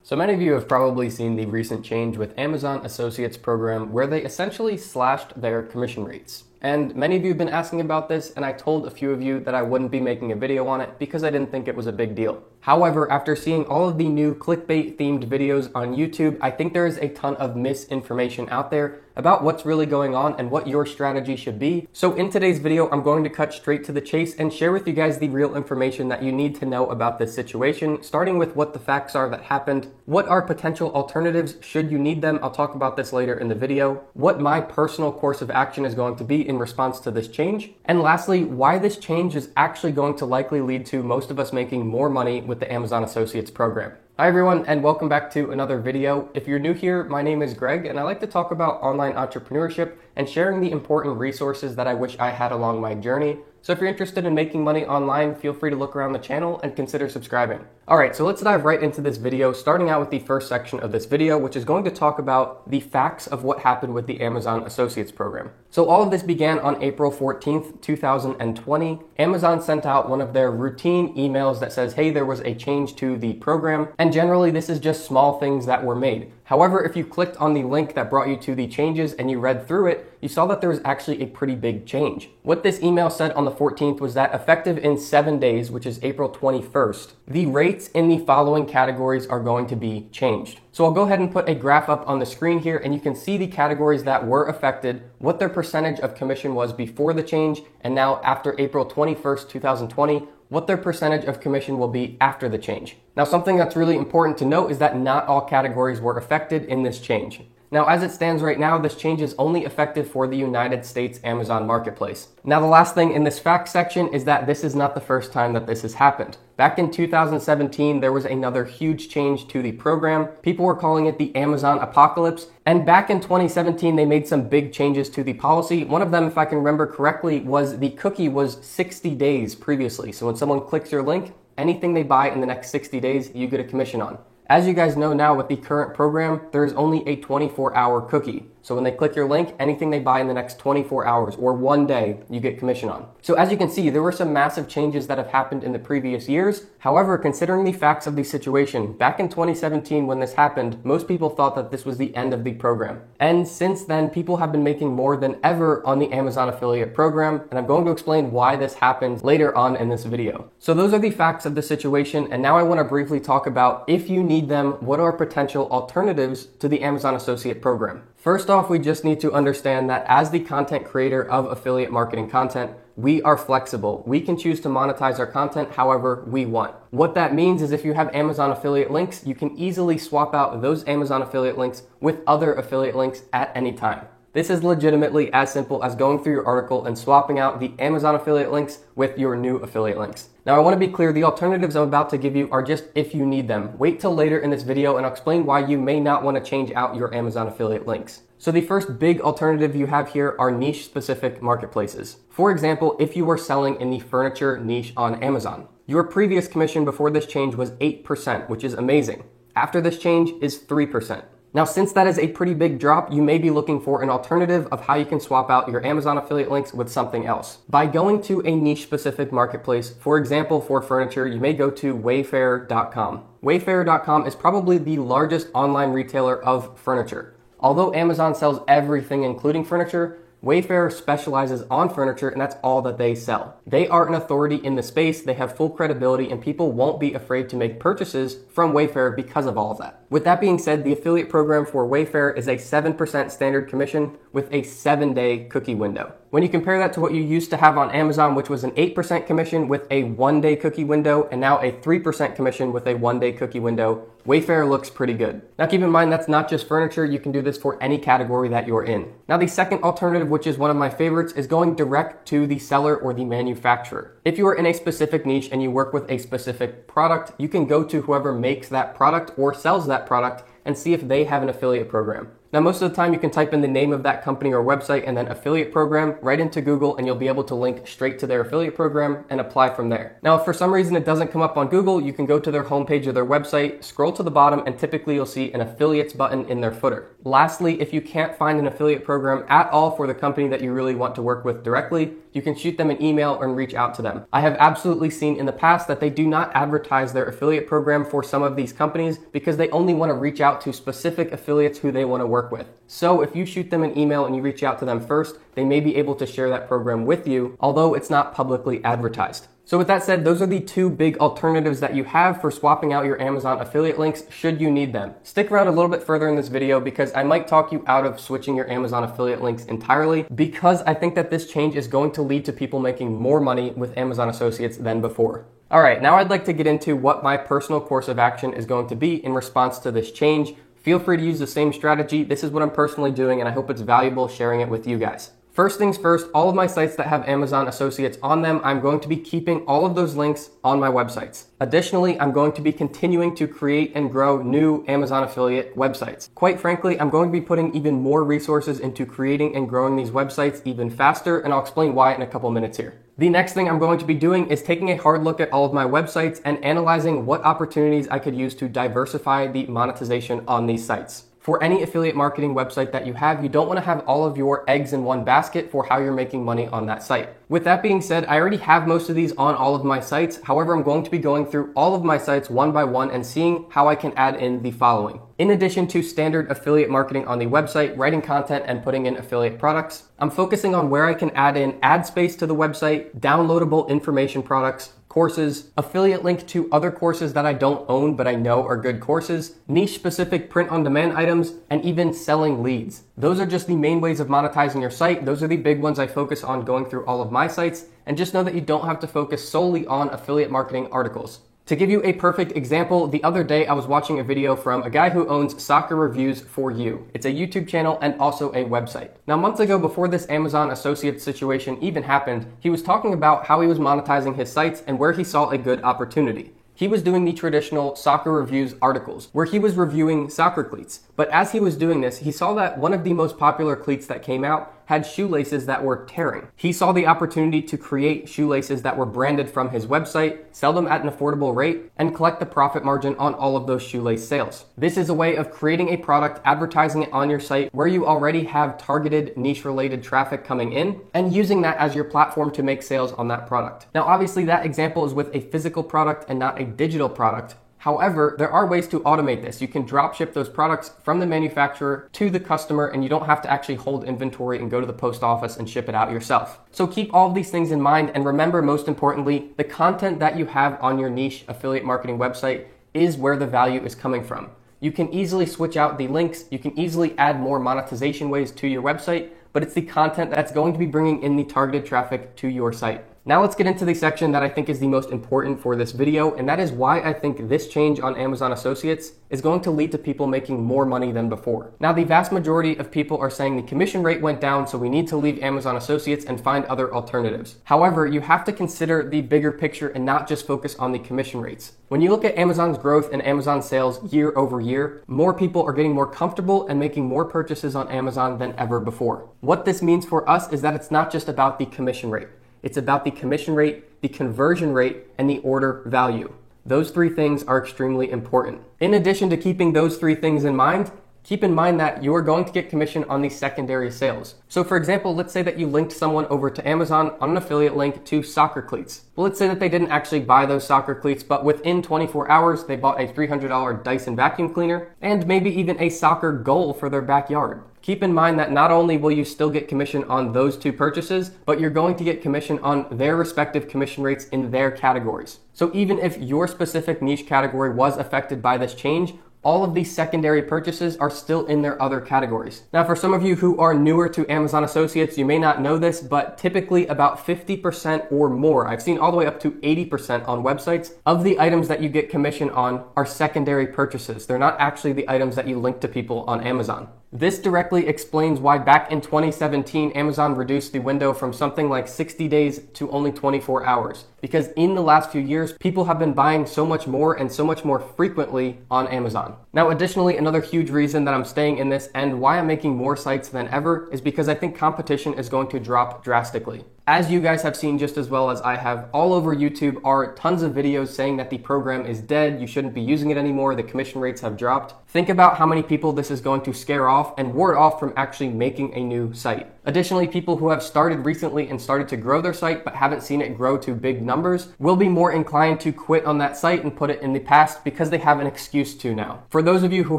So many of you have probably seen the recent change with Amazon Associates program where they essentially slashed their commission rates. And many of you have been asking about this, and I told a few of you that I wouldn't be making a video on it because I didn't think it was a big deal. However, after seeing all of the new clickbait themed videos on YouTube, I think there is a ton of misinformation out there about what's really going on and what your strategy should be. So in today's video, I'm going to cut straight to the chase and share with you guys the real information that you need to know about this situation, starting with what the facts are that happened, what are potential alternatives should you need them. I'll talk about this later in the video, what my personal course of action is going to be in response to this change, and lastly, why this change is actually going to likely lead to most of us making more money with the Amazon Associates program. Hi everyone, and welcome back to another video. If you're new here, my name is Greg, and I like to talk about online entrepreneurship and sharing the important resources that I wish I had along my journey. So if you're interested in making money online, feel free to look around the channel and consider subscribing. Alright, so let's dive right into this video, starting out with the first section of this video, which is going to talk about the facts of what happened with the Amazon Associates program. So all of this began on April 14th, 2020. Amazon sent out one of their routine emails that says, hey, there was a change to the program, and generally this is just small things that were made. However, if you clicked on the link that brought you to the changes and you read through it, you saw that there was actually a pretty big change. What this email said on the 14th was that effective in 7 days, which is April 21st, the rates in the following categories are going to be changed. So I'll go ahead and put a graph up on the screen here, and you can see the categories that were affected, what their percentage of commission was before the change, and now after April 21st, 2020, what their percentage of commission will be after the change. Now, something that's really important to note is that not all categories were affected in this change. Now, as it stands right now, this change is only effective for the United States Amazon Marketplace. Now, the last thing in this facts section is that this is not the first time that this has happened. Back in 2017, there was another huge change to the program. People were calling it the Amazon Apocalypse. And back in 2017, they made some big changes to the policy. One of them, if I can remember correctly, was the cookie was 60 days previously. So when someone clicks your link, anything they buy in the next 60 days, you get a commission on. As you guys know now, with the current program, there is only a 24-hour cookie. So when they click your link, anything they buy in the next 24 hours or 1 day, you get commission on. So as you can see, there were some massive changes that have happened in the previous years. However, considering the facts of the situation, back in 2017 when this happened, most people thought that this was the end of the program. And since then, people have been making more than ever on the Amazon affiliate program, and I'm going to explain why this happened later on in this video. So those are the facts of the situation, and now I want to briefly talk about, if you need them, what are potential alternatives to the Amazon Associate program. First off, we just need to understand that as the content creator of affiliate marketing content, we are flexible. We can choose to monetize our content however we want. What that means is if you have Amazon affiliate links, you can easily swap out those Amazon affiliate links with other affiliate links at any time. This is legitimately as simple as going through your article and swapping out the Amazon affiliate links with your new affiliate links. Now, I want to be clear, the alternatives I'm about to give you are just if you need them. Wait till later in this video and I'll explain why you may not want to change out your Amazon affiliate links. So the first big alternative you have here are niche-specific marketplaces. For example, if you were selling in the furniture niche on Amazon, your previous commission before this change was 8%, which is amazing. After this change is 3%. Now, since that is a pretty big drop, you may be looking for an alternative of how you can swap out your Amazon affiliate links with something else. By going to a niche-specific marketplace, for example, for furniture, you may go to Wayfair.com. Wayfair.com is probably the largest online retailer of furniture. Although Amazon sells everything, including furniture, Wayfair specializes on furniture, and that's all that they sell. They are an authority in the space, they have full credibility, and people won't be afraid to make purchases from Wayfair because of all of that. With that being said, the affiliate program for Wayfair is a 7% standard commission with a 7-day cookie window. When you compare that to what you used to have on Amazon, which was an 8% commission with a 1-day cookie window, and now a 3% commission with a 1-day cookie window, Wayfair looks pretty good. Now keep in mind, that's not just furniture, you can do this for any category that you're in. Now the second alternative, which is one of my favorites, is going direct to the seller or the manufacturer. If you are in a specific niche and you work with a specific product, you can go to whoever makes that product or sells that product and see if they have an affiliate program. Now, most of the time you can type in the name of that company or website and then affiliate program right into Google, and you'll be able to link straight to their affiliate program and apply from there. Now, if for some reason it doesn't come up on Google, you can go to their homepage of their website, scroll to the bottom, and typically you'll see an affiliates button in their footer. Lastly, if you can't find an affiliate program at all for the company that you really want to work with directly, you can shoot them an email and reach out to them. I have absolutely seen in the past that they do not advertise their affiliate program for some of these companies because they only want to reach out to specific affiliates who they want to work with. So if you shoot them an email and you reach out to them first, they may be able to share that program with you, although it's not publicly advertised. So with that said, those are the two big alternatives that you have for swapping out your Amazon affiliate links should you need them. Stick around a little bit further in this video because I might talk you out of switching your Amazon affiliate links entirely, because I think that this change is going to lead to people making more money with Amazon Associates than before. All right, now I'd like to get into what my personal course of action is going to be in response to this change. Feel free to use the same strategy. This is what I'm personally doing, and I hope it's valuable sharing it with you guys. First things first, all of my sites that have Amazon Associates on them, I'm going to be keeping all of those links on my websites. Additionally, I'm going to be continuing to create and grow new Amazon affiliate websites. Quite frankly, I'm going to be putting even more resources into creating and growing these websites even faster, and I'll explain why in a couple minutes here. The next thing I'm going to be doing is taking a hard look at all of my websites and analyzing what opportunities I could use to diversify the monetization on these sites. For any affiliate marketing website that you have, you don't want to have all of your eggs in one basket for how you're making money on that site. With that being said, I already have most of these on all of my sites. However, I'm going to be going through all of my sites one by one and seeing how I can add in the following. In addition to standard affiliate marketing on the website, writing content and putting in affiliate products, I'm focusing on where I can add in ad space to the website, downloadable information products, courses, affiliate link to other courses that I don't own but I know are good courses, niche specific print on demand items, and even selling leads. Those are just the main ways of monetizing your site. Those are the big ones I focus on going through all of my sites, and just know that you don't have to focus solely on affiliate marketing articles. To give you a perfect example, the other day I was watching a video from a guy who owns Soccer Reviews for You. It's a YouTube channel and also a website. Now, months ago, before this Amazon Associates situation even happened, he was talking about how he was monetizing his sites and where he saw a good opportunity. He was doing the traditional soccer reviews articles where he was reviewing soccer cleats. But as he was doing this, he saw that one of the most popular cleats that came out had shoelaces that were tearing. He saw the opportunity to create shoelaces that were branded from his website, sell them at an affordable rate, and collect the profit margin on all of those shoelace sales. This is a way of creating a product, advertising it on your site where you already have targeted niche-related traffic coming in, and using that as your platform to make sales on that product. Now, obviously, that example is with a physical product and not a digital product. However, there are ways to automate this. You can drop ship those products from the manufacturer to the customer, and you don't have to actually hold inventory and go to the post office and ship it out yourself. So keep all of these things in mind, and remember, most importantly, the content that you have on your niche affiliate marketing website is where the value is coming from. You can easily switch out the links. You can easily add more monetization ways to your website, but it's the content that's going to be bringing in the targeted traffic to your site. Now let's get into the section that I think is the most important for this video, and that is why I think this change on Amazon Associates is going to lead to people making more money than before. Now, the vast majority of people are saying the commission rate went down, so we need to leave Amazon Associates and find other alternatives. However, you have to consider the bigger picture and not just focus on the commission rates. When you look at Amazon's growth and Amazon sales year over year, more people are getting more comfortable and making more purchases on Amazon than ever before. What this means for us is that it's not just about the commission rate. It's about the commission rate, the conversion rate, and the order value. Those three things are extremely important. In addition to keeping those three things in mind, keep in mind that you are going to get commission on the secondary sales. So for example, let's say that you linked someone over to Amazon on an affiliate link to soccer cleats. Well, let's say that they didn't actually buy those soccer cleats, but within 24 hours, they bought a $300 Dyson vacuum cleaner and maybe even a soccer goal for their backyard. Keep in mind that not only will you still get commission on those two purchases, but you're going to get commission on their respective commission rates in their categories. So even if your specific niche category was affected by this change, all of these secondary purchases are still in their other categories. Now, for some of you who are newer to Amazon Associates, you may not know this, but typically about 50% or more, I've seen all the way up to 80% on websites, of the items that you get commission on are secondary purchases. They're not actually the items that you link to people on Amazon. This directly explains why back in 2017, Amazon reduced the window from something like 60 days to only 24 hours. Because in the last few years, people have been buying so much more and so much more frequently on Amazon. Now, additionally, another huge reason that I'm staying in this and why I'm making more sites than ever is because I think competition is going to drop drastically. As you guys have seen just as well as I have, all over YouTube are tons of videos saying that the program is dead, you shouldn't be using it anymore, the commission rates have dropped. Think about how many people this is going to scare off and ward off from actually making a new site. Additionally, people who have started recently and started to grow their site but haven't seen it grow to big numbers will be more inclined to quit on that site and put it in the past because they have an excuse to now. For those of you who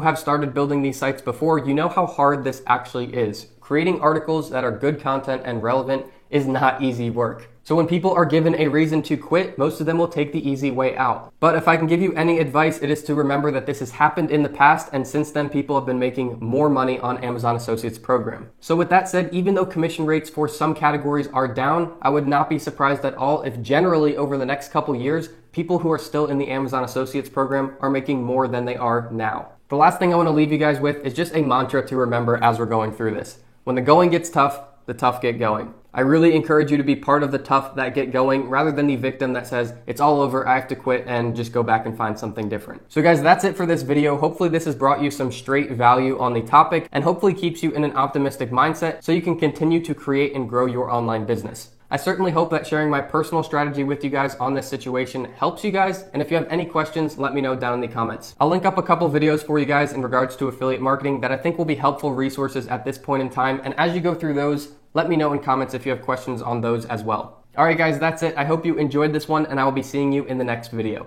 have started building these sites before, you know how hard this actually is. Creating articles that are good content and relevant is not easy work. So when people are given a reason to quit, most of them will take the easy way out. But if I can give you any advice, it is to remember that this has happened in the past, and since then people have been making more money on Amazon Associates program. So with that said, even though commission rates for some categories are down, I would not be surprised at all if generally over the next couple years, people who are still in the Amazon Associates program are making more than they are now. The last thing I want to leave you guys with is just a mantra to remember as we're going through this. When the going gets tough, the tough get going. I really encourage you to be part of the tough that get going rather than the victim that says, it's all over, I have to quit and just go back and find something different. So guys, that's it for this video. Hopefully this has brought you some straight value on the topic and hopefully keeps you in an optimistic mindset so you can continue to create and grow your online business. I certainly hope that sharing my personal strategy with you guys on this situation helps you guys, and if you have any questions, let me know down in the comments. I'll link up a couple videos for you guys in regards to affiliate marketing that I think will be helpful resources at this point in time, and as you go through those, let me know in comments if you have questions on those as well. Alright guys, that's it. I hope you enjoyed this one, and I will be seeing you in the next video.